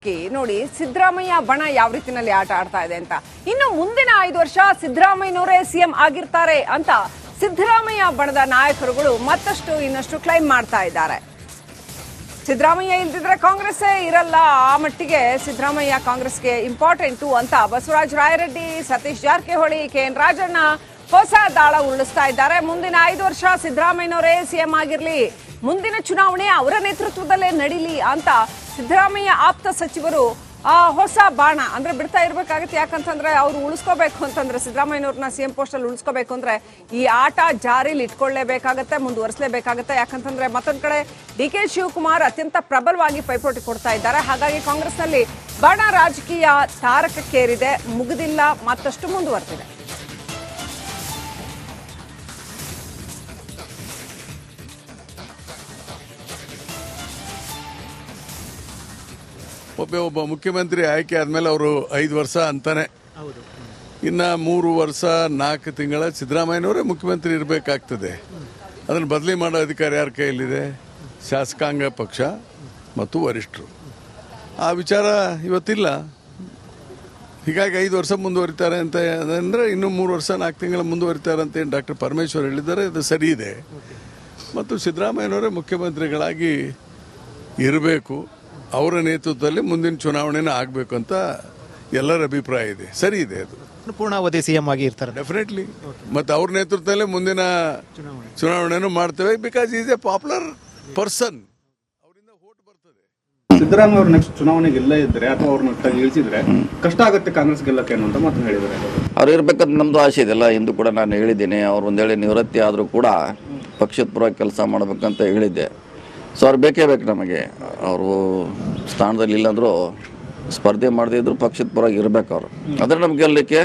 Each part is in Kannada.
ನೋಡಿ ಸಿದ್ದರಾಮಯ್ಯ ಬಣ ಯಾವ ರೀತಿನಲ್ಲಿ ಆಟ ಆಡ್ತಾ ಇದೆ ಅಂತ. ಇನ್ನು ಮುಂದಿನ 5 ವರ್ಷ ಸಿದ್ದರಾಮಯ್ಯನವರೇ ಸಿಎಂ ಆಗಿರ್ತಾರೆ ಅಂತ ಸಿದ್ದರಾಮಯ್ಯ ಬಣದ ನಾಯಕರುಗಳು ಮತ್ತಷ್ಟು ಇನ್ನಷ್ಟು ಕ್ಲೈಮ್ ಮಾಡ್ತಾ ಇದ್ದಾರೆ. ಸಿದ್ದರಾಮಯ್ಯ ಇಲ್ದಿದ್ರೆ ಕಾಂಗ್ರೆಸ್ಸೇ ಇರಲ್ಲ, ಆ ಮಟ್ಟಿಗೆ ಸಿದ್ದರಾಮಯ್ಯ ಕಾಂಗ್ರೆಸ್ಗೆ ಇಂಪಾರ್ಟೆಂಟು ಅಂತ ಬಸವರಾಜ ರಾಯರೆಡ್ಡಿ, ಸತೀಶ್ ಜಾರಕಿಹೊಳಿ, KN ರಾಜಣ್ಣ ಹೊಸ ದಾಳ ಉರುಳಿಸ್ತಾ ಇದ್ದಾರೆ. ಮುಂದಿನ 5 ವರ್ಷ ಸಿದ್ದರಾಮಯ್ಯನವರೇ ಸಿಎಂ ಆಗಿರ್ಲಿ, ಮುಂದಿನ ಚುನಾವಣೆ ಅವರ ನೇತೃತ್ವದಲ್ಲೇ ನಡೀಲಿ ಅಂತ ಸಿದ್ದರಾಮಯ್ಯ ಆಪ್ತ ಸಚಿವರು ಹೊಸ ಬಾಣ ಅಂದ್ರೆ ಬಿಡ್ತಾ ಇರ್ಬೇಕಾಗತ್ತೆ. ಯಾಕಂತಂದ್ರೆ ಅವ್ರು ಉಳಿಸ್ಕೋಬೇಕು ಅಂತಂದ್ರೆ ಸಿದ್ದರಾಮಯ್ಯನವ್ರನ್ನ ಸಿಎಂ ಪೋಸ್ಟ್ ಅಲ್ಲಿ ಉಳಿಸ್ಕೋಬೇಕು ಅಂದ್ರೆ ಈ ಆಟ ಜಾರಿಲಿ ಇಟ್ಕೊಳ್ಳೇಬೇಕಾಗತ್ತೆ, ಮುಂದುವರಿಸಲೇಬೇಕಾಗತ್ತೆ. ಯಾಕಂತಂದ್ರೆ ಮತ್ತೊಂದ್ ಕಡೆ DK ಶಿವಕುಮಾರ್ ಅತ್ಯಂತ ಪ್ರಬಲವಾಗಿ ಪೈಪೋಟಿ ಕೊಡ್ತಾ ಇದ್ದಾರೆ. ಹಾಗಾಗಿ ಕಾಂಗ್ರೆಸ್ನಲ್ಲಿ ಬಣ ರಾಜಕೀಯ ತಾರಕಕ್ಕೇರಿದೆ, ಮುಗಿದಿಲ್ಲ, ಮತ್ತಷ್ಟು ಮುಂದುವರೆದಿದೆ. ಒಬ್ಬ ಮುಖ್ಯಮಂತ್ರಿ ಆಯ್ಕೆ ಆದ್ಮೇಲೆ ಅವರು 5 ವರ್ಷ ಅಂತಾನೆ, ಇನ್ನ 3 ವರ್ಷ 4 ತಿಂಗಳ ಸಿದ್ದರಾಮಯ್ಯನವರೇ ಮುಖ್ಯಮಂತ್ರಿ ಇರಬೇಕಾಗ್ತದೆ. ಅದನ್ನು ಬದಲಿ ಮಾಡೋ ಅಧಿಕಾರ ಯಾರ ಕೈಯಲ್ಲಿದೆ? ಶಾಸಕಾಂಗ ಪಕ್ಷ ಮತ್ತು ವರಿಷ್ಠರು. ಆ ವಿಚಾರ ಇವತ್ತಿಲ್ಲ. ಹೀಗಾಗಿ 5 ವರ್ಷ ಮುಂದುವರಿತಾರೆ ಅಂತ ಅಂದರೆ ಇನ್ನು 3 ವರ್ಷ 4 ತಿಂಗಳ ಮುಂದುವರಿತಾರೆ ಅಂತ ಏನು ಡಾಕ್ಟರ್ ಪರಮೇಶ್ವರ್ ಹೇಳಿದ್ದಾರೆ, ಅದು ಸರಿ ಇದೆ. ಮತ್ತು ಸಿದ್ದರಾಮಯ್ಯನವರೇ ಮುಖ್ಯಮಂತ್ರಿಗಳಾಗಿ ಇರಬೇಕು, ಅವರ ನೇತೃತ್ವದಲ್ಲಿ ಮುಂದಿನ ಚುನಾವಣೆನ ಆಗಬೇಕು ಅಂತ ಎಲ್ಲರ ಅಭಿಪ್ರಾಯ ಇದೆ. ಸರಿ ಇದೆ, ಅದು ಪೂರ್ಣಾವಧಿ ಸಿಎಂ ಆಗಿ ಇರ್ತಾರೆ ಡೆಫಿನೆಟ್ಲಿ. ಮತ್ತು ಅವ್ರ ನೇತೃತ್ವದಲ್ಲೇ ಮುಂದಿನ ಚುನಾವಣೆನೂ ಮಾಡ್ತೇವೆ. Because is A popular person, ಅವರಿಂದ ವೋಟ್ ಬರ್ತದೆ. ಸಿದ್ದರಾಮಯ್ಯ ಅವರು ನೆಕ್ಸ್ಟ್ ಚುನಾವಣೆಗೆ ಇಲ್ಲೇ ಇದ್ರೆ ಅಥವಾ ಅವ್ರನ್ನ ಇಳಿಸಿದ್ರೆ ಕಷ್ಟ ಆಗುತ್ತೆ ಕಾಂಗ್ರೆಸ್ ಗೆಲ್ಲಕ್ಕೆ ಅಂತ ಮಾತು ಹೇಳಿದ್ದಾರೆ. ಅವ್ರು ಇರ್ಬೇಕಂತ ನಮ್ದು ಆಸೆ ಇದೆಲ್ಲ, ಎಂದು ಕೂಡ ನಾನು ಹೇಳಿದ್ದೀನಿ. ಅವ್ರು ಒಂದೇಳೆ ನಿವೃತ್ತಿ ಆದರೂ ಕೂಡ ಪಕ್ಷದ ಪರವಾಗಿ ಕೆಲಸ ಮಾಡಬೇಕಂತ ಹೇಳಿದ್ದೆ. ಸೊ ಅವ್ರು ಬೇಕೇ ಬೇಕು ನಮಗೆ. ಅವರು ಸ್ಥಾನದಲ್ಲಿ ಇಲ್ಲಾಂದ್ರೂ ಸ್ಪರ್ಧೆ ಮಾಡದಿದ್ರು ಪಕ್ಷದ ಪರವಾಗಿ ಇರಬೇಕು ಅವರು. ಆದರೆ ನಮ್ಗೆ ಗೆಲ್ಲಲಿಕ್ಕೆ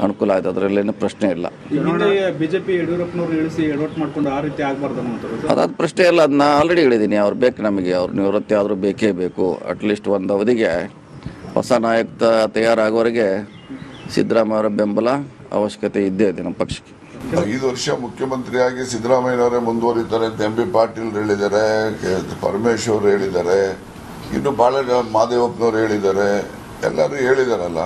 ಅನುಕೂಲ ಆಯ್ತು, ಅದರಲ್ಲೇನು ಪ್ರಶ್ನೆ ಇಲ್ಲ. ಬಿಜೆಪಿ ಯಡಿಯೂರಪ್ಪನವ್ರು ಇಳಿಸಿ ಎಡವಟ್ ಮಾಡ್ಕೊಂಡು ಆ ರೀತಿ ಆಗಬಾರ್ದು ಅದಾದ ಪ್ರಶ್ನೆ ಇಲ್ಲ, ಅದನ್ನ ಆಲ್ರೆಡಿ ಹೇಳಿದ್ದೀನಿ. ಅವ್ರು ಬೇಕು ನಮಗೆ, ಅವ್ರು ನಿವೃತ್ತಿ ಆದರೂ ಬೇಕೇ ಬೇಕು. ಅಟ್ಲೀಸ್ಟ್ ಒಂದು ಅವಧಿಗೆ ಹೊಸ ನಾಯಕ ತಯಾರಾಗೋವರೆಗೆ ಸಿದ್ದರಾಮಯ್ಯ ಅವರ ಬೆಂಬಲ ಅವಶ್ಯಕತೆ ಇದ್ದೇ ಇದೆ ನಮ್ಮ ಪಕ್ಷಕ್ಕೆ. 5 ವರ್ಷ ಮುಖ್ಯಮಂತ್ರಿಯಾಗಿ ಸಿದ್ದರಾಮಯ್ಯನವರೇ ಮುಂದುವರಿತಾರೆ ಅಂತ MB ಪಾಟೀಲ್ ಹೇಳಿದ್ದಾರೆ, ಪರಮೇಶ್ವರ್ ಹೇಳಿದ್ದಾರೆ, ಇನ್ನು ಬಹಳ ಮಾದೇವಪ್ಪನವ್ರು ಹೇಳಿದ್ದಾರೆ, ಎಲ್ಲರೂ ಹೇಳಿದಾರಲ್ಲ.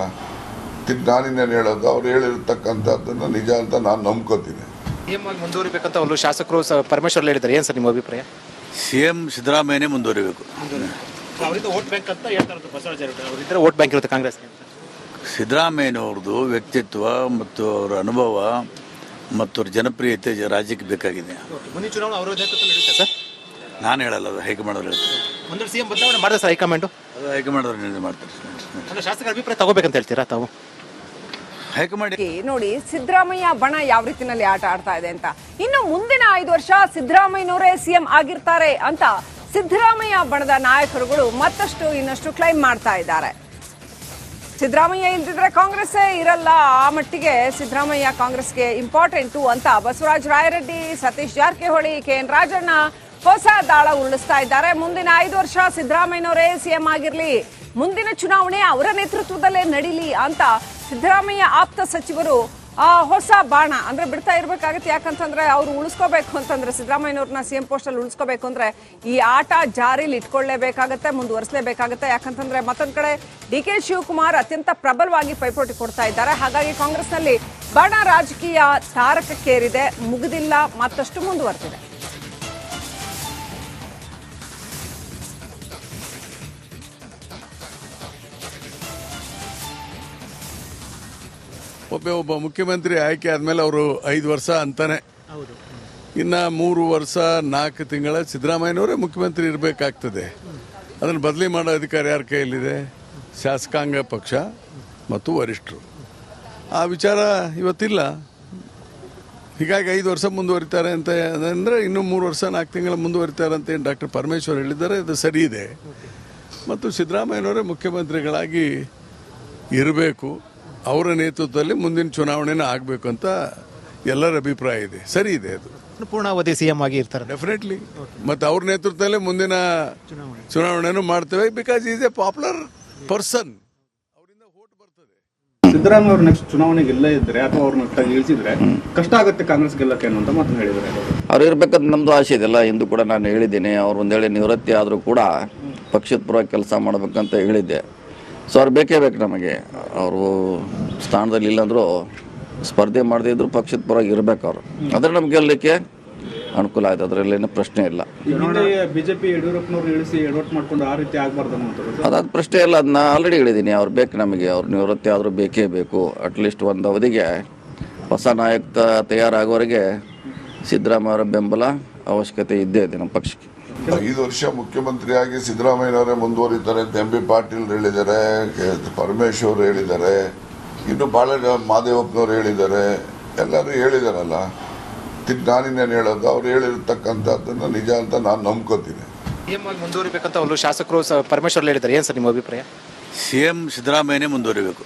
ನಾನಿನ್ನೇನು ಹೇಳೋದು, ಅವ್ರು ಹೇಳಿರ್ತಕ್ಕಂಥದ್ದನ್ನು ನಿಜ ಅಂತ ನಾನು ನಂಬ್ಕೋತೀನಿ. ಸಿಎಂ ಆಗಿ ಮುಂದುವರಿಬೇಕಂತ ಅವರು ಶಾಸಕರು ಪರಮೇಶ್ವರ್ ಹೇಳಿದ್ದಾರೆ. ಏನು ಸರ್ ನಿಮ್ಮ ಅಭಿಪ್ರಾಯ? CM ಸಿದ್ದರಾಮಯ್ಯನೇ ಮುಂದುವರಿಬೇಕು. ಅವರಿಂದ ವೋಟ್ ಬ್ಯಾಂಕ್ ಅಂತ ಹೇಳ್ತಾರೆ ಬಸವರಾಜ ರಾಯರೆಡ್ಡಿ. ಅವರಿದ್ರೆ ವೋಟ್ ಬ್ಯಾಂಕ್ ಇರುತ್ತೆ ಕಾಂಗ್ರೆಸ್. ಸಿದ್ದರಾಮಯ್ಯನವ್ರದ್ದು ವ್ಯಕ್ತಿತ್ವ ಮತ್ತು ಅವರ ಅನುಭವ ಮತ್ತು ಅವ್ರ ಜನಪ್ರಿಯತೆ ರಾಜ್ಯಕ್ಕೆ ಬೇಕಾಗಿದೆ. ಮುಂದಿನ ಚುನಾವಣೆ ಅವರ ನೇತೃತ್ವದಲ್ಲಿ ನಡೀತಾ ಸರ್? ನಾನು ಹೇಳಲ್ಲ, ಅದು ಹೈಕಮಾಂಡ್ ಅವ್ರು ಹೇಳ್ತಾರೆ. ಒಂದು ಸಿಎಂ ಬದಲಾವಣೆ ಮಾಡಿದೆ ಸರ್ ಹೈಕಮಾಂಡ್? ಅದು ಹೈಕಮಾಂಡ್ ಅವ್ರು ನಿರ್ಣಯ ಮಾಡ್ತಾರೆ. ಅಂದ್ರೆ ಶಾಸಕರ ಅಭಿಪ್ರಾಯ ತಗೋಬೇಕಂತ ಹೇಳ್ತೀರಾ ತಾವು? ಹೈಕಮಾಂಡ್ ನೋಡಿ ಸಿದ್ದರಾಮಯ್ಯ ಬಣ ಯಾವ ರೀತಿನಲ್ಲಿ ಆಟ ಆಡ್ತಾ ಇದೆ ಅಂತ. ಇನ್ನು ಮುಂದಿನ 5 ವರ್ಷ ಸಿದ್ದರಾಮಯ್ಯನವರೇ ಸಿಎಂ ಆಗಿರ್ತಾರೆ ಅಂತ ಸಿದ್ದರಾಮಯ್ಯ ಬಣದ ನಾಯಕರುಗಳು ಮತ್ತಷ್ಟು ಇನ್ನಷ್ಟು ಕ್ಲೈಮ್ ಮಾಡ್ತಾ ಇದ್ದಾರೆ. ಸಿದ್ದರಾಮಯ್ಯ ಇಲ್ದಿದ್ರೆ ಕಾಂಗ್ರೆಸ್ಸೇ ಇರಲ್ಲ, ಆ ಮಟ್ಟಿಗೆ ಸಿದ್ದರಾಮಯ್ಯ ಕಾಂಗ್ರೆಸ್ಗೆ ಇಂಪಾರ್ಟೆಂಟು ಅಂತ ಬಸವರಾಜ ರಾಯರೆಡ್ಡಿ, ಸತೀಶ್ ಜಾರಕಿಹೊಳಿ, KN ರಾಜಣ್ಣ ಹೊಸ ದಾಳ ಉರುಳಿಸ್ತಾ ಇದ್ದಾರೆ. ಮುಂದಿನ 5 ವರ್ಷ ಸಿದ್ದರಾಮಯ್ಯನವರೇ ಸಿಎಂ ಆಗಿರ್ಲಿ, ಮುಂದಿನ ಚುನಾವಣೆ ಅವರ ನೇತೃತ್ವದಲ್ಲೇ ನಡೀಲಿ ಅಂತ ಸಿದ್ದರಾಮಯ್ಯ ಆಪ್ತ ಸಚಿವರು ಹೊಸ ಬಾಣ ಅಂದ್ರೆ ಬಿಡ್ತಾ ಇರ್ಬೇಕಾಗತ್ತೆ. ಯಾಕಂತಂದ್ರೆ ಅವ್ರು ಉಳಿಸ್ಕೋಬೇಕು ಅಂತಂದ್ರೆ ಸಿದ್ದರಾಮಯ್ಯನವ್ರನ್ನ ಸಿಎಂ ಪೋಸ್ಟ್ ಅಲ್ಲಿ ಉಳಿಸ್ಕೋಬೇಕು ಅಂದ್ರೆ ಈ ಆಟ ಜಾರಿಲಿ ಇಟ್ಕೊಳ್ಳೇಬೇಕಾಗತ್ತೆ, ಮುಂದುವರಿಸಲೇಬೇಕಾಗತ್ತೆ. ಯಾಕಂತಂದ್ರೆ ಮತ್ತೊಂದ್ ಕಡೆ DK ಶಿವಕುಮಾರ್ ಅತ್ಯಂತ ಪ್ರಬಲವಾಗಿ ಪೈಪೋಟಿ ಕೊಡ್ತಾ ಇದ್ದಾರೆ. ಹಾಗಾಗಿ ಕಾಂಗ್ರೆಸ್ನಲ್ಲಿ ಬಣ ರಾಜಕೀಯ ತಾರಕಕ್ಕೇರಿದೆ, ಮುಗಿದಿಲ್ಲ, ಮತ್ತಷ್ಟು ಮುಂದುವರೆದಿದೆ. ಒಬ್ಬ ಮುಖ್ಯಮಂತ್ರಿ ಆಯ್ಕೆ ಆದ್ಮೇಲೆ ಅವರು 5 ವರ್ಷ ಅಂತಾನೆ, ಇನ್ನ 3 ವರ್ಷ 4 ತಿಂಗಳ ಸಿದ್ದರಾಮಯ್ಯನವರೇ ಮುಖ್ಯಮಂತ್ರಿ ಇರಬೇಕಾಗ್ತದೆ. ಅದನ್ನು ಬದಲಿ ಮಾಡೋ ಅಧಿಕಾರ ಯಾರ ಕೈಯಲ್ಲಿದೆ? ಶಾಸಕಾಂಗ ಪಕ್ಷ ಮತ್ತು ವರಿಷ್ಠರು. ಆ ವಿಚಾರ ಇವತ್ತಿಲ್ಲ. ಹೀಗಾಗಿ 5 ವರ್ಷ ಮುಂದುವರಿತಾರೆ ಅಂತ ಅಂದರೆ ಇನ್ನು 3 ವರ್ಷ 4 ತಿಂಗಳ ಮುಂದುವರಿತಾರೆ ಅಂತ ಏನು ಡಾಕ್ಟರ್ ಪರಮೇಶ್ವರ್ ಹೇಳಿದ್ದಾರೆ, ಅದು ಸರಿ ಇದೆ. ಮತ್ತು ಸಿದ್ದರಾಮಯ್ಯನವರೇ ಮುಖ್ಯಮಂತ್ರಿಗಳಾಗಿ ಇರಬೇಕು, ಅವರ ನೇತೃತ್ವದಲ್ಲಿ ಮುಂದಿನ ಚುನಾವಣೆನ ಆಗಬೇಕು ಅಂತ ಎಲ್ಲರ ಅಭಿಪ್ರಾಯ ಇದೆ. ಸರಿ ಇದೆ, ಅದು ಪೂರ್ಣಾವಧಿ ಸಿಎಂ ಆಗಿ ಇರ್ತಾರೆ ಡೆಫಿನೆಟ್ಲಿ. ಮತ್ತು ಅವ್ರ ನೇತೃತ್ವದಲ್ಲೇ ಮುಂದಿನ ಚುನಾವಣೆನೂ ಮಾಡ್ತೇವೆ. Because is A popular person, ಅವರಿಂದ ವೋಟ್ ಬರ್ತದೆ. ಸಿದ್ದರಾಮಯ್ಯ ಅವರು ನೆಕ್ಸ್ಟ್ ಚುನಾವಣೆಗೆ ಇಲ್ಲೇ ಇದ್ರೆ ಅಥವಾ ಅವ್ರನ್ನ ಇಳಿಸಿದ್ರೆ ಕಷ್ಟ ಆಗುತ್ತೆ ಕಾಂಗ್ರೆಸ್ ಗೆಲ್ಲಕ್ಕೆ ಅಂತ ಮಾತು ಹೇಳಿದ್ದಾರೆ. ಅವ್ರು ಇರ್ಬೇಕಂತ ನಮ್ದು ಆಸೆ ಇದೆಲ್ಲ, ಎಂದು ಕೂಡ ನಾನು ಹೇಳಿದ್ದೀನಿ. ಅವ್ರು ಒಂದೇಳೆ ನಿವೃತ್ತಿ ಆದರೂ ಕೂಡ ಪಕ್ಷದ ಪರವಾಗಿ ಕೆಲಸ ಮಾಡಬೇಕಂತ ಹೇಳಿದ್ದೆ. ಸೊ ಅವ್ರು ಬೇಕೇ ಬೇಕು ನಮಗೆ. ಅವರು ಸ್ಥಾನದಲ್ಲಿ ಇಲ್ಲಾಂದರೂ ಸ್ಪರ್ಧೆ ಮಾಡದೇ ಇದ್ರು ಪಕ್ಷದ ಪರವಾಗಿ ಇರಬೇಕು ಅವರು. ಆದರೆ ನಮ್ಗೆ ಗೆಲ್ಲಲಿಕ್ಕೆ ಅನುಕೂಲ ಆಯ್ತು, ಅದರಲ್ಲೇನು ಪ್ರಶ್ನೆ ಇಲ್ಲ. ಬಿಜೆಪಿ ಯಡಿಯೂರಪ್ಪನವ್ರು ಇಳಿಸಿ ಎಡವಟ್ ಮಾಡ್ಕೊಂಡು ಆ ರೀತಿ ಆಗಬಾರ್ದು ಅಂತ ಅದಾದ ಪ್ರಶ್ನೆ ಇಲ್ಲ, ಅದನ್ನ ಆಲ್ರೆಡಿ ಹೇಳಿದ್ದೀನಿ. ಅವ್ರು ಬೇಕು ನಮಗೆ, ಅವ್ರು ನಿವೃತ್ತಿ ಆದರೂ ಬೇಕೇ ಬೇಕು. ಅಟ್ಲೀಸ್ಟ್ ಒಂದು ಅವಧಿಗೆ ಹೊಸ ನಾಯಕ ತಯಾರಾಗೋವರೆಗೆ ಸಿದ್ದರಾಮಯ್ಯ ಅವರ ಬೆಂಬಲ ಅವಶ್ಯಕತೆ ಇದ್ದೇ ಇದೆ ನಮ್ಮ ಪಕ್ಷಕ್ಕೆ. 5 ವರ್ಷ ಮುಖ್ಯಮಂತ್ರಿಯಾಗಿ ಸಿದ್ದರಾಮಯ್ಯನವರೇ ಮುಂದುವರಿತಾರೆ ಅಂತ ಎಂ ಬಿ ಪಾಟೀಲ್ ಹೇಳಿದ್ದಾರೆ, ಪರಮೇಶ್ವರ್ ಹೇಳಿದ್ದಾರೆ, ಇನ್ನು ಬಹಳ ಮಾದೇವಪ್ಪನವ್ರು ಹೇಳಿದ್ದಾರೆ, ಎಲ್ಲರೂ ಹೇಳಿದಾರಲ್ಲ. ನಾನಿನ್ನೇನು ಹೇಳೋದು, ಅವ್ರು ಹೇಳಿರ್ತಕ್ಕಂಥದ್ದನ್ನು ನಿಜ ಅಂತ ನಾನು ನಂಬ್ಕೋತೀನಿ. ಸಿಎಂ ಆಗಿ ಮುಂದುವರಿಬೇಕಂತ ಅವರು ಶಾಸಕರು ಪರಮೇಶ್ವರ್ ಹೇಳಿದ್ದಾರೆ. ಏನು ಸರ್ ನಿಮ್ಮ ಅಭಿಪ್ರಾಯ? CM ಸಿದ್ದರಾಮಯ್ಯನೇ ಮುಂದುವರಿಬೇಕು.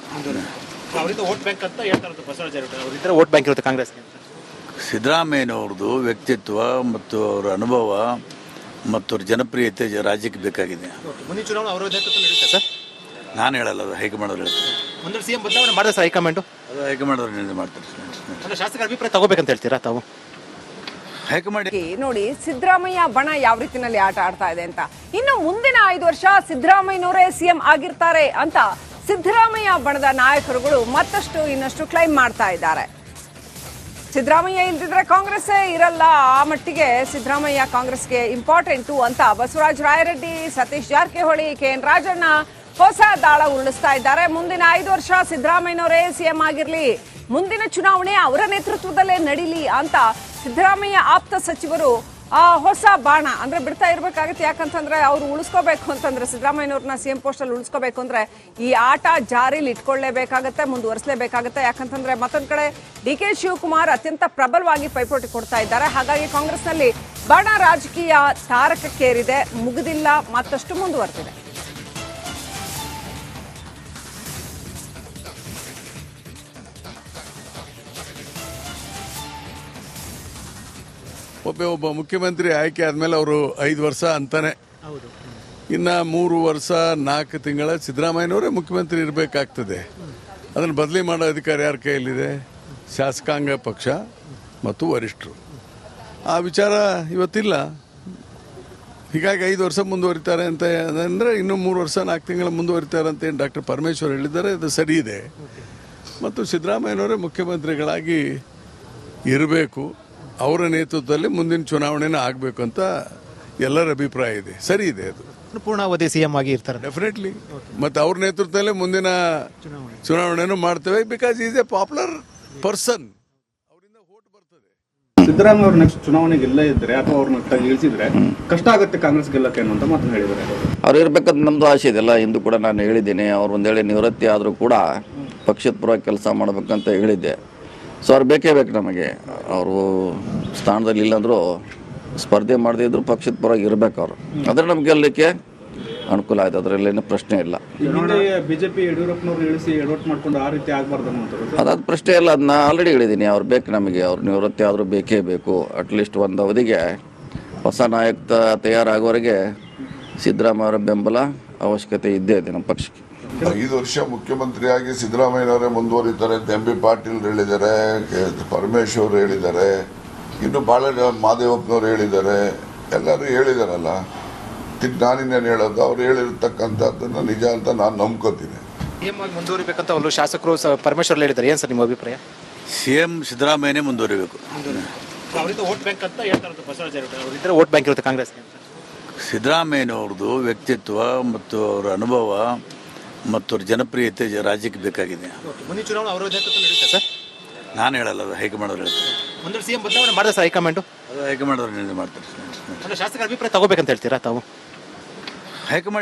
ಅವರಿಂದ ವೋಟ್ ಬ್ಯಾಂಕ್ ಅಂತ ಹೇಳ್ತಾರೆ ಬಸವರಾಜ ಅವರಿದ್ದರೆ ವೋಟ್ ಬ್ಯಾಂಕ್ ಇರುತ್ತೆ ಕಾಂಗ್ರೆಸ್ಗೆ. ಸಿದ್ದರಾಮಯ್ಯನವ್ರದ್ದು ವ್ಯಕ್ತಿತ್ವ ಮತ್ತು ಅವರ ಅನುಭವ ಮತ್ತು ಅವ್ರ ಜನಪ್ರಿಯತೆ ರಾಜ್ಯಕ್ಕೆ ಬೇಕಾಗಿದೆ. ಮುಂದಿನ ಚುನಾವಣೆ ಅವರ ನೇತೃತ್ವ ನಡೀತಾ ಸರ್? ನಾನು ಹೇಳಲ್ಲ, ಅದು ಹೈಕಮಾಂಡ್ ಅವ್ರು ಹೇಳ್ತಾರೆ. ಒಂದು ಸಿಎಂ ಬದಲಾವಣೆ ಮಾಡಿದ್ರೆ ಸರ್ ಹೈಕಮಾಂಡು? ಅದು ಹೈಕಮಾಂಡ್ ಅವ್ರು ನಿರ್ಣಯ ಮಾಡ್ತಾರೆ. ಅಲ್ಲ, ಶಾಸಕರ ಅಭಿಪ್ರಾಯ ತಗೋಬೇಕಂತ ಹೇಳ್ತೀರಾ ತಾವು? ಹೈಕಮಾಂಡ್ ನೋಡಿ ಸಿದ್ದರಾಮಯ್ಯ ಬಣ ಯಾವ ರೀತಿನಲ್ಲಿ ಆಟ ಆಡ್ತಾ ಇದೆ ಅಂತ. ಇನ್ನು ಮುಂದಿನ 5 ವರ್ಷ ಸಿದ್ದರಾಮಯ್ಯನವರೇ ಸಿಎಂ ಆಗಿರ್ತಾರೆ ಅಂತ ಸಿದ್ದರಾಮಯ್ಯ ಬಣದ ನಾಯಕರುಗಳು ಮತ್ತಷ್ಟು ಇನ್ನಷ್ಟು ಕ್ಲೈಮ್ ಮಾಡ್ತಾ ಇದ್ದಾರೆ. ಸಿದ್ದರಾಮಯ್ಯ ಇಲ್ದಿದ್ರೆ ಕಾಂಗ್ರೆಸ್ಸೇ ಇರಲ್ಲ, ಆ ಮಟ್ಟಿಗೆ ಸಿದ್ದರಾಮಯ್ಯ ಕಾಂಗ್ರೆಸ್ಗೆ ಇಂಪಾರ್ಟೆಂಟು ಅಂತ ಬಸವರಾಜ ರಾಯರೆಡ್ಡಿ, ಸತೀಶ್ ಜಾರಕಿಹೊಳಿ, KN ರಾಜಣ್ಣ ಹೊಸ ದಾಳ ಉರುಳಿಸ್ತಾ ಇದ್ದಾರೆ. ಮುಂದಿನ 5 ವರ್ಷ ಸಿದ್ದರಾಮಯ್ಯನವರೇ ಸಿಎಂ ಆಗಿರ್ಲಿ, ಮುಂದಿನ ಚುನಾವಣೆ ಅವರ ನೇತೃತ್ವದಲ್ಲೇ ನಡೀಲಿ ಅಂತ ಸಿದ್ದರಾಮಯ್ಯ ಆಪ್ತ ಸಚಿವರು ಹೊಸ ಬಾಣ ಅಂದ್ರೆ ಬಿಡ್ತಾ ಇರ್ಬೇಕಾಗತ್ತೆ. ಯಾಕಂತಂದ್ರೆ ಅವ್ರು ಉಳಿಸ್ಕೋಬೇಕು ಅಂತಂದ್ರೆ, ಸಿದ್ದರಾಮಯ್ಯನವ್ರನ್ನ ಸಿಎಂ ಪೋಸ್ಟ್ ಅಲ್ಲಿ ಉಳಿಸ್ಕೋಬೇಕು ಅಂದ್ರೆ ಈ ಆಟ ಜಾರಿಲಿ ಇಟ್ಕೊಳ್ಳೇಬೇಕಾಗತ್ತೆ, ಮುಂದುವರಿಸಲೇಬೇಕಾಗತ್ತೆ. ಯಾಕಂತಂದ್ರೆ ಮತ್ತೊಂದ್ ಕಡೆ DK ಶಿವಕುಮಾರ್ ಅತ್ಯಂತ ಪ್ರಬಲವಾಗಿ ಪೈಪೋಟಿ ಕೊಡ್ತಾ ಇದ್ದಾರೆ. ಹಾಗಾಗಿ ಕಾಂಗ್ರೆಸ್ನಲ್ಲಿ ಬಣ ರಾಜಕೀಯ ತಾರಕಕ್ಕೇರಿದೆ, ಮುಗಿದಿಲ್ಲ, ಮತ್ತಷ್ಟು ಮುಂದುವರೆದಿದೆ. ಒಬ್ಬ ಮುಖ್ಯಮಂತ್ರಿ ಆಯ್ಕೆ ಆದ್ಮೇಲೆ ಅವರು 5 ವರ್ಷ ಅಂತಾನೆ, ಇನ್ನ 3 ವರ್ಷ 4 ತಿಂಗಳ ಸಿದ್ದರಾಮಯ್ಯನವರೇ ಮುಖ್ಯಮಂತ್ರಿ ಇರಬೇಕಾಗ್ತದೆ. ಅದನ್ನು ಬದಲಿ ಮಾಡೋ ಅಧಿಕಾರ ಯಾರ ಕೈಯಲ್ಲಿದೆ? ಶಾಸಕಾಂಗ ಪಕ್ಷ ಮತ್ತು ವರಿಷ್ಠರು. ಆ ವಿಚಾರ ಇವತ್ತಿಲ್ಲ. ಹೀಗಾಗಿ 5 ವರ್ಷ ಮುಂದುವರಿತಾರೆ ಅಂತ ಅಂದರೆ ಇನ್ನು 3 ವರ್ಷ 4 ತಿಂಗಳ ಮುಂದುವರಿತಾರೆ ಅಂತ ಏನು ಡಾಕ್ಟರ್ ಪರಮೇಶ್ವರ್ ಹೇಳಿದ್ದಾರೆ, ಅದು ಸರಿ ಇದೆ. ಮತ್ತು ಸಿದ್ದರಾಮಯ್ಯನವರೇ ಮುಖ್ಯಮಂತ್ರಿಗಳಾಗಿ ಇರಬೇಕು, ಅವರ ನೇತೃತ್ವದಲ್ಲಿ ಮುಂದಿನ ಚುನಾವಣೆನ ಆಗಬೇಕು ಅಂತ ಎಲ್ಲರ ಅಭಿಪ್ರಾಯ ಇದೆ. ಸರಿ ಇದೆ, ಅದು ಪೂರ್ಣಾವಧಿ ಸಿಎಂ ಆಗಿ ಇರ್ತಾರೆ ಡೆಫಿನೆಟ್ಲಿ. ಮತ್ತು ಅವ್ರ ನೇತೃತ್ವದಲ್ಲೇ ಮುಂದಿನ ಚುನಾವಣೆನೂ ಮಾಡ್ತೇವೆ. Because is A popular person, ಅವರಿಂದ ವೋಟ್ ಬರ್ತದೆ. ಸಿದ್ದರಾಮಯ್ಯ ಅವರು ನೆಕ್ಸ್ಟ್ ಚುನಾವಣೆಗೆ ಗೆಲ್ಲೇ ಇದ್ರೆ ಅಥವಾ ಅವ್ರನ್ನ ಇಳಿಸಿದ್ರೆ ಕಷ್ಟ ಆಗುತ್ತೆ ಕಾಂಗ್ರೆಸ್ ಗೆಲ್ಲಕ್ಕೆ ಅನ್ನೋ ಮಾತನ್ನು ಹೇಳಿದ್ದಾರೆ. ಅವ್ರು ಇರ್ಬೇಕಂತ ನಮ್ಮದು ಆಸೆ ಇದೆಲ್ಲ, ಇಂದು ಕೂಡ ನಾನು ಹೇಳಿದ್ದೀನಿ. ಅವ್ರು ಒಂದು ವೇಳೆ ನಿವೃತ್ತಿ ಆದರೂ ಕೂಡ ಪಕ್ಷದ ಪರವಾಗಿ ಕೆಲಸ ಮಾಡಬೇಕಂತ ಹೇಳಿದ್ದೆ. ಸೊ ಅವ್ರು ಬೇಕೇ ಬೇಕು ನಮಗೆ. ಅವರು ಸ್ಥಾನದಲ್ಲಿ ಇಲ್ಲಾಂದರೂ ಸ್ಪರ್ಧೆ ಮಾಡದೇ ಇದ್ರು ಪಕ್ಷದ ಪರವಾಗಿ ಇರಬೇಕು ಅವರು. ಆದರೆ ನಮ್ಗೆ ಗೆಲ್ಲಲಿಕ್ಕೆ ಅನುಕೂಲ ಆಯ್ತು, ಅದರಲ್ಲೇನು ಪ್ರಶ್ನೆ ಇಲ್ಲ. ಬಿಜೆಪಿ ಯಡಿಯೂರಪ್ಪನವ್ರು ಇಳಿಸಿ ಎಡವಟ್ ಮಾಡ್ಕೊಂಡು ಆ ರೀತಿ ಆಗಬಾರ್ದು ಅಂತ ಅದಾದ ಪ್ರಶ್ನೆ ಇಲ್ಲ, ಅದನ್ನ ಆಲ್ರೆಡಿ ಹೇಳಿದ್ದೀನಿ. ಅವ್ರು ಬೇಕು ನಮಗೆ, ಅವ್ರು ನಿವೃತ್ತಿ ಆದರೂ ಬೇಕೇ ಬೇಕು. ಅಟ್ಲೀಸ್ಟ್ ಒಂದು ಅವಧಿಗೆ ಹೊಸ ನಾಯಕ ತಯಾರಾಗೋವರೆಗೆ ಸಿದ್ದರಾಮಯ್ಯ ಅವರ ಬೆಂಬಲ ಅವಶ್ಯಕತೆ ಇದ್ದೇ ಇದೆ ನಮ್ಮ ಪಕ್ಷಕ್ಕೆ. 5 ವರ್ಷ ಮುಖ್ಯಮಂತ್ರಿಯಾಗಿ ಸಿದ್ದರಾಮಯ್ಯನವರೇ ಮುಂದುವರಿತಾರೆ ಅಂತ ಎಂ ಬಿ ಪಾಟೀಲ್ ಹೇಳಿದ್ದಾರೆ, ಪರಮೇಶ್ವರ್ ಹೇಳಿದ್ದಾರೆ, ಇನ್ನು ಬಹಳ ಮಾದೇವಪ್ಪನವ್ರು ಹೇಳಿದ್ದಾರೆ, ಎಲ್ಲರೂ ಹೇಳಿದಾರಲ್ಲ. ನಾನಿನ್ನೇನು ಹೇಳೋದು, ಅವ್ರು ಹೇಳಿರ್ತಕ್ಕಂಥದ್ದನ್ನು ನಿಜ ಅಂತ ನಾನು ನಂಬ್ಕೋತೀನಿ. ಸಿಎಂ ಆಗಿ ಮುಂದುವರಿಬೇಕಂತ ಅವರು ಶಾಸಕರು ಪರಮೇಶ್ವರ್ ಹೇಳಿದ್ದಾರೆ. ಏನು ಸರ್ ನಿಮ್ಮ ಅಭಿಪ್ರಾಯ? CM ಸಿದ್ದರಾಮಯ್ಯನೇ ಮುಂದುವರಿಬೇಕು. ಅವರಿಂದ ವೋಟ್ ಬ್ಯಾಂಕ್ ಅಂತ ಹೇಳ್ತಾರೆ ಬಸವರಾಜ ಅವರಿದ್ದರೆ ವೋಟ್ ಬ್ಯಾಂಕ್ ಇರುತ್ತೆ ಕಾಂಗ್ರೆಸ್ಗೆ. ಸಿದ್ದರಾಮಯ್ಯನವ್ರದ್ದು ವ್ಯಕ್ತಿತ್ವ ಮತ್ತು ಅವರ ಅನುಭವ ಮತ್ತು ಅವ್ರ ಜನಪ್ರಿಯತೆ ರಾಜ್ಯಕ್ಕೆ ಬೇಕಾಗಿದೆ. ಮುಂದಿನ ಚುನಾವಣೆ ಅವರ ನೇತೃತ್ವ ನಡೀತಾ ಸರ್? ನಾನು ಹೇಳಲ್ಲ, ಅದು ಹೈಕಮಾಂಡ್ ಅವ್ರು ಹೇಳ್ತಾರೆ. ಒಂದು ಸಿಎಂ ಬದಲಾವಣೆ ಮಾಡಿದ್ರೆ ಸರ್ ಹೈಕಮಾಂಡು? ಅದು ಹೈಕಮಾಂಡ್ ಅವ್ರು ನಿರ್ಣಯ ಮಾಡ್ತಾರೆ. ಅಲ್ಲ, ಶಾಸಕರ ಅಭಿಪ್ರಾಯ ತಗೋಬೇಕಂತ ಹೇಳ್ತೀರಾ ತಾವು? ಹೈಕಮಾಂಡ್